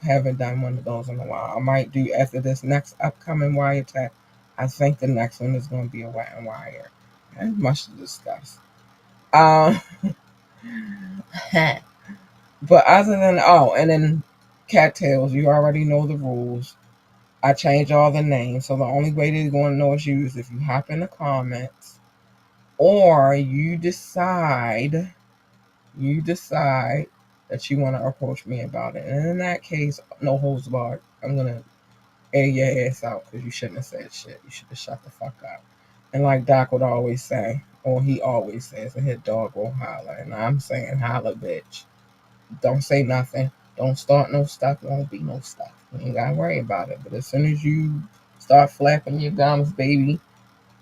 [SPEAKER 4] Haven't done one of those in a while. I might do after this next upcoming wiretap. I think the next one is going to be a Wet and Wire. And much to discuss. Um, but other than and then cattails, you already know the rules. I change all the names, so the only way they're going to know it's you is if you hop in the comments or you decide that you want to approach me about it. And in that case, no holds barred. I'm gonna air your ass out because you shouldn't have said shit. You should have shut the fuck up. And like Doc would always say, or he always says, a hit dog will holler. And I'm saying holler, bitch. Don't say nothing. Don't start no stuff. Won't be no stuff. You ain't gotta worry about it. But as soon as you start flapping your gums, baby,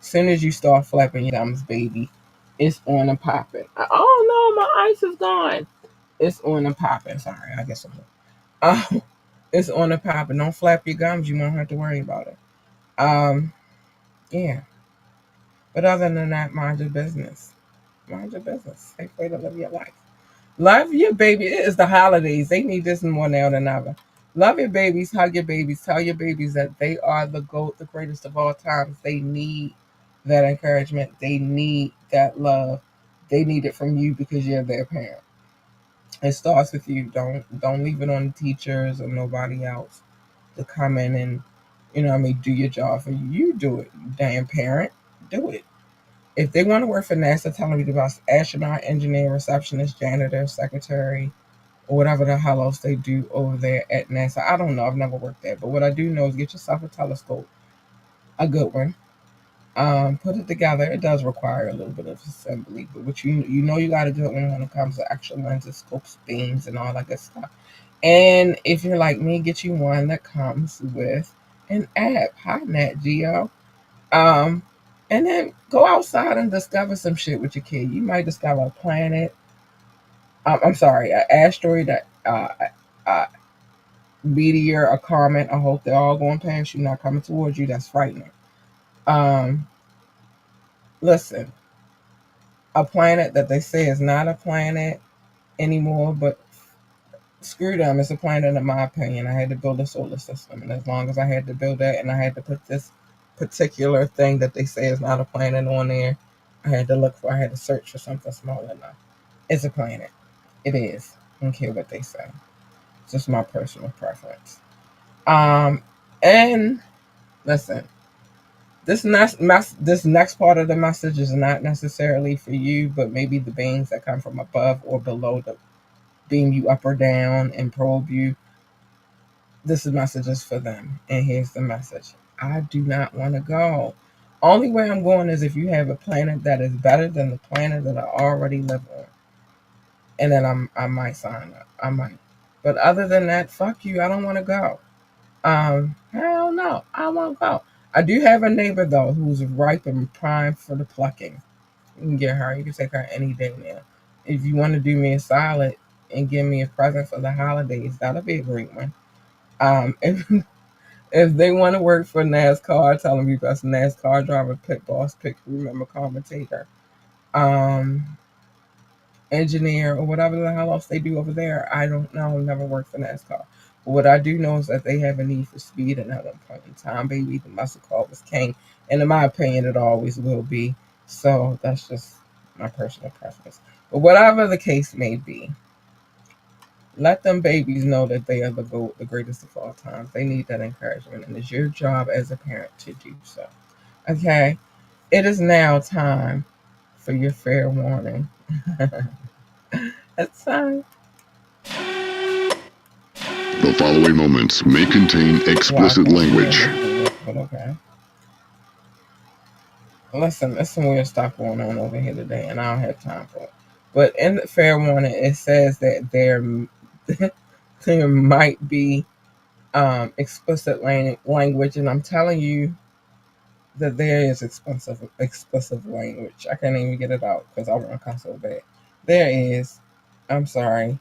[SPEAKER 4] as soon as you start flapping your gums, baby, it's on and popping. Oh no, my ice is gone. It's on and popping. Sorry, I guess I'm. It's on and popping. Don't flap your gums. You won't have to worry about it. Um, yeah. But other than that, mind your business. Mind your business. Safe way to live your life. Love your baby. It is the holidays. They need this more now than ever. Love your babies. Hug your babies. Tell your babies that they are the GOAT, the greatest of all times. They need that encouragement. They need that love. They need it from you because you're their parent. It starts with you. Don't leave it on the teachers or nobody else to come in and do your job for you. You do it, you damn parent. Do it. If they want to work for NASA, tell them to be about astronaut, engineer, receptionist, janitor, secretary, or whatever the hell else they do over there at NASA. I don't know. I've never worked there. But what I do know is get yourself a telescope a good one. Put it together. It does require a little bit of assembly, but what you know you got a good one when it comes to actual lenses, scopes, beams, and all that good stuff. And if you're like me, get you one that comes with an app. Hi, Nat Geo. Um, and then go outside and discover some shit with your kid. You might discover a planet. I'm sorry, an asteroid, a meteor, a comet. I hope they're all going past you, not coming towards you. That's frightening. Um, Listen, a planet that they say is not a planet anymore, but screw them. It's a planet, in my opinion. I had to build a solar system, and as long as I had to build that, and I had to put this particular thing that they say is not a planet on there, I had to search for something small enough. It's a planet. It is. I don't care what they say. It's just my personal preference. And listen, this next part of the message is not necessarily for you, but maybe the beings that come from above or below to beam you up or down and probe you. This message is for them. And here's the message. I do not want to go. Only way I'm going is if you have a planet that is better than the planet that I already live on. And then I might sign up. I might. But other than that, fuck you. I don't want to go. Hell no. I won't go. I do have a neighbor though who's ripe and prime for the plucking. You can get her. You can take her any day now. If you want to do me a solid and give me a present for the holidays, that'll be a great one. If they want to work for NASCAR, tell them you best NASCAR driver, pit boss, pit crew member, commentator, um, engineer, or whatever the hell else they do over there. I don't know. Never worked for NASCAR. But what I do know is that they have a need for speed, and at one point in time, baby, the muscle car was king. And in my opinion, it always will be. So that's just my personal preference. But whatever the case may be, let them babies know that they are the GOAT, the greatest of all time. They need that encouragement, and it's your job as a parent to do so. Okay, it is now time for your fair warning. It's time.
[SPEAKER 5] The following moments may contain
[SPEAKER 4] Well, I
[SPEAKER 5] explicit
[SPEAKER 4] can't stand
[SPEAKER 5] language.
[SPEAKER 4] it, but okay. Listen, there's some weird stuff going on over here today, and I don't have time for it. But in the fair warning, it says that there might be explicit language, and I'm telling you that there is explicit language. I can't even get it out because I want to cuss so bad. There is. I'm sorry.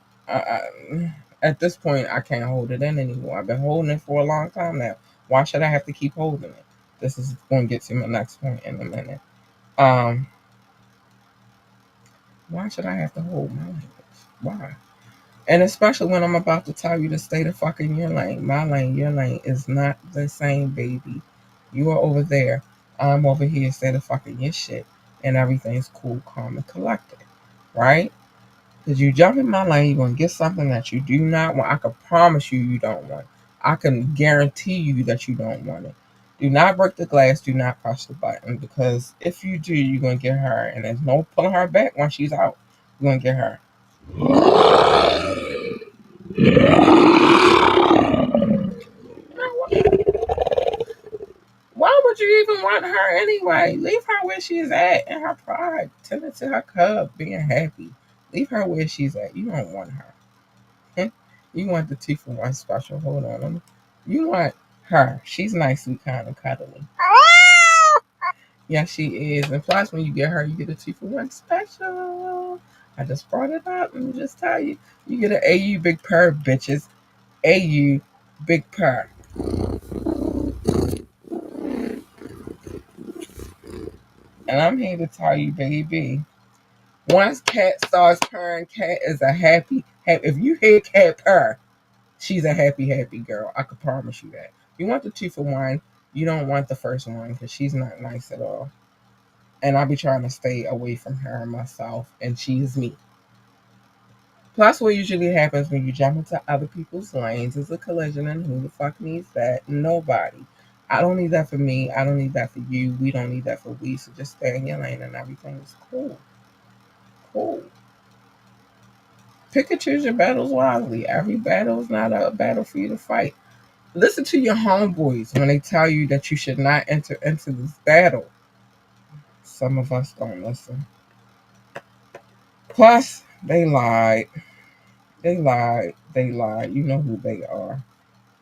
[SPEAKER 4] At this point, I can't hold it in anymore. I've been holding it for a long time now. Why should I have to keep holding it? This is going to get to my next point in a minute. Um, why should I have to hold my language? Why? And especially when I'm about to tell you to stay the fuck in your lane. My lane, your lane is not the same, baby. You are over there. I'm over here. Stay the fuck in your shit. And everything's cool, calm, and collected. Right? Because you jump in my lane, you're going to get something that you do not want. I can promise you don't want. I can guarantee you that you don't want it. Do not break the glass. Do not push the button. Because if you do, you're going to get her. And there's no pulling her back once she's out. You're going to get her. Why would you even want her anyway? Leave her where she's at in her pride, tending to her cub, being happy. Leave her where she's at. You don't want her. You want the two for one special. Hold on. You want her. She's nice, sweet, kind, and cuddly. Yeah, she is. And plus, when you get her, you get a two for one special. I just brought it up. Let me just tell you. You get an AU Big Purr, bitches. AU Big Purr. And I'm here to tell you, baby. Once cat starts purring, cat is a happy. If you hear cat purr, she's a happy girl. I could promise you that. You want the two for one. You don't want the first one because she's not nice at all. And I'll be trying to stay away from her myself, and she's me. Plus, what usually happens when you jump into other people's lanes is a collision, and who the fuck needs that? Nobody. I don't need that for me. I don't need that for you. We don't need that for we. So just stay in your lane, and everything is cool. Cool. Pick and choose your battles wisely. Every battle is not a battle for you to fight. Listen to your homeboys when they tell you that you should not enter into this battle. Some of us don't listen. Plus, they lied. They lied. They lied. You know who they are.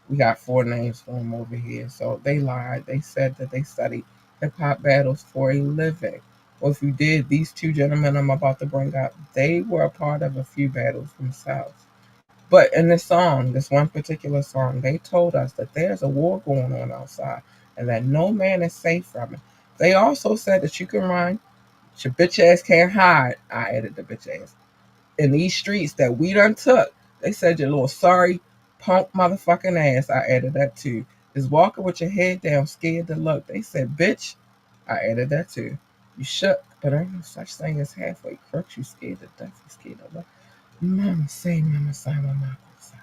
[SPEAKER 4] We got 4 names for them over here. So they lied. They said that they studied hip hop battles for a living. Well, if you did, these 2 gentlemen I'm about to bring up, they were a part of a few battles themselves. But in this song, this one particular song, they told us that there's a war going on outside and that no man is safe from it. They also said that you can run, your bitch ass can't hide. I added the bitch ass in these streets that we done took. They said your little sorry punk motherfucking ass. I added that too. Is walking with your head down, scared to look. They said, bitch. I added that too. You shook, but ain't no such thing as halfway crooks. You scared to death. You scared to look. Mama say, mama say, mama say.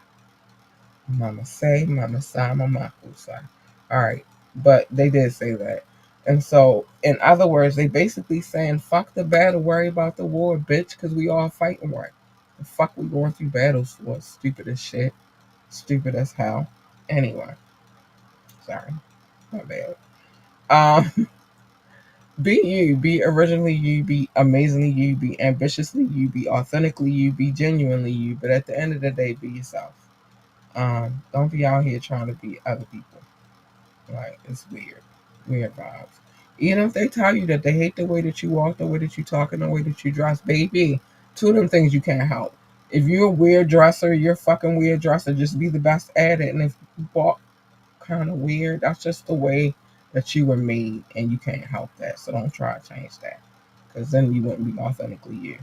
[SPEAKER 4] Mama say, mama say, mama say. All right, but they did say that. And so, in other words, they basically saying, fuck the battle, worry about the war, bitch, because we all fighting one. The fuck we going through battles for? Stupid as shit. Stupid as hell. Anyway, sorry. My bad. Um, be you. Be originally you. Be amazingly you. Be ambitiously you. Be authentically you. Be genuinely you. But at the end of the day, be yourself. Don't be out here trying to be other people. Like, it's weird. Weird vibes. Even if they tell you that they hate the way that you walk, the way that you talk, and the way that you dress, baby, 2 of them things you can't help. If you're a weird dresser, you're a fucking weird dresser. Just be the best at it. And if you walk kind of weird, that's just the way that you were made, and you can't help that. So don't try to change that, because then you wouldn't be authentically you.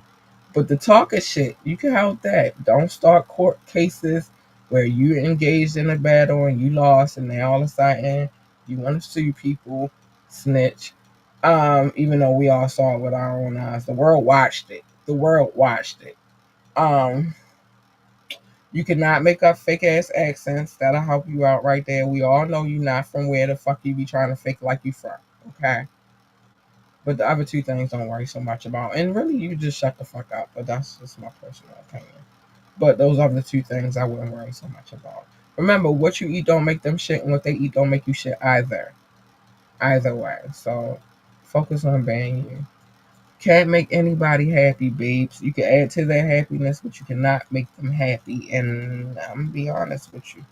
[SPEAKER 4] But the talking shit, you can help that. Don't start court cases where you engaged in a battle and you lost, and then all of a sudden you want to sue people, snitch. Even though we all saw it with our own eyes, the world watched it. The world watched it. Um, you cannot make up fake ass accents. That'll help you out right there. We all know you not from where the fuck you be trying to fake like you from. Okay. But the other 2 things don't worry so much about. And really, you just shut the fuck up. But that's just my personal opinion. But those are the 2 things I wouldn't worry so much about. Remember, what you eat don't make them shit, and what they eat don't make you shit either. Either way. So focus on being you. Can't make anybody happy, babes. You can add to their happiness, but you cannot make them happy. And I'm gonna be honest with you.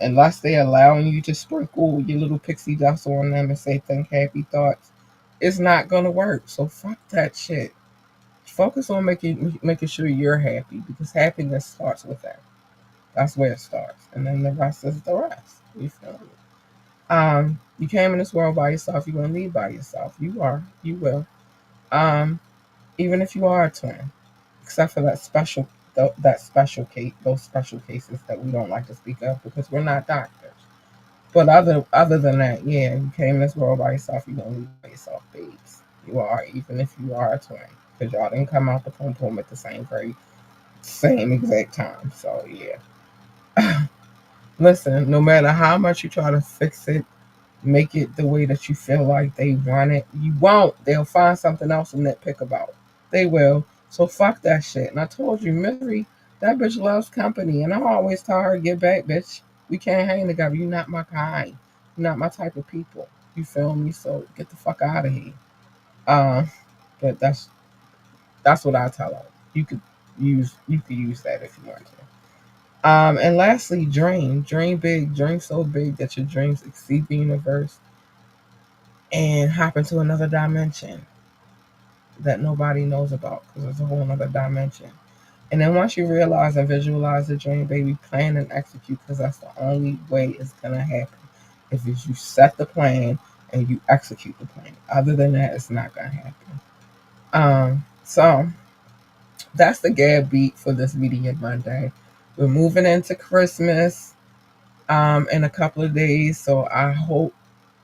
[SPEAKER 4] Unless they're allowing you to sprinkle your little pixie dust on them and say think happy thoughts, it's not gonna work. So fuck that shit. Focus on making sure you're happy, because happiness starts with that. That's where it starts, and then the rest is the rest. You feel me? You came in this world by yourself. You're gonna leave by yourself. You are. You will. Um, Even if you are a twin, except for that special case, those special cases that we don't like to speak of because we're not doctors. But other than that, yeah, you came in this world by yourself. You're gonna leave by yourself, babes. You are, even if you are a twin, because y'all didn't come out the pom pom at the same exact time. So yeah. Listen, no matter how much you try to fix it, make it the way that you feel like they run it, you won't. They'll find something else to nitpick about. They will. So fuck that shit. And I told you, Misery, that bitch loves company. And I always tell her, get back, bitch. We can't hang together. You're not my kind. You're not my type of people. You feel me? So get the fuck out of here. Um, but that's what I tell her. You could use that if you want to. And lastly, dream. Dream big. Dream so big that your dreams exceed the universe and hop into another dimension that nobody knows about, because it's a whole other dimension. And then once you realize and visualize the dream, baby, plan and execute, because that's the only way it's gonna happen. If it's you set the plan and you execute the plan. Other than that, it's not gonna happen. So that's the Gab Beat for this Media Monday. We're moving into Christmas in a couple of days, so I hope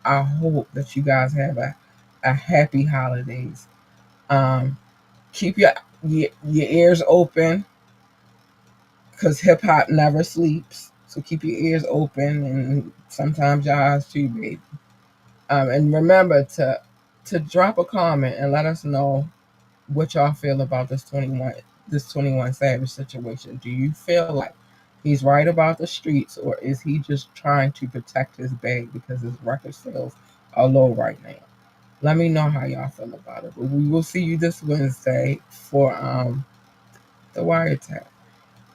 [SPEAKER 4] that you guys have a happy holidays. Um, Keep your ears open, because hip hop never sleeps. So keep your ears open, and sometimes your eyes too, baby. And remember to drop a comment and let us know what y'all feel about this 21 Savage situation. Do you feel like He's right about the streets, or is he just trying to protect his bag because his record sales are low right now? Let me know how y'all feel about it. But we will see you this Wednesday for the wiretap.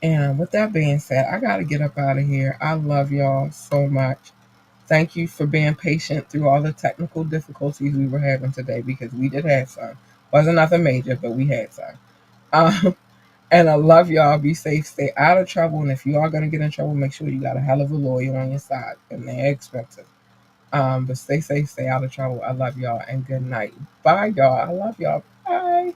[SPEAKER 4] And with that being said, I gotta get up out of here. I love y'all so much. Thank you for being patient through all the technical difficulties we were having today, because we did have some. Wasn't nothing major, but we had some. Um, and I love y'all. Be safe, stay out of trouble. And if you are gonna get in trouble, make sure you got a hell of a lawyer on your side, and they're expensive. But stay safe, stay out of trouble. I love y'all, and good night. Bye, y'all. I love y'all. Bye.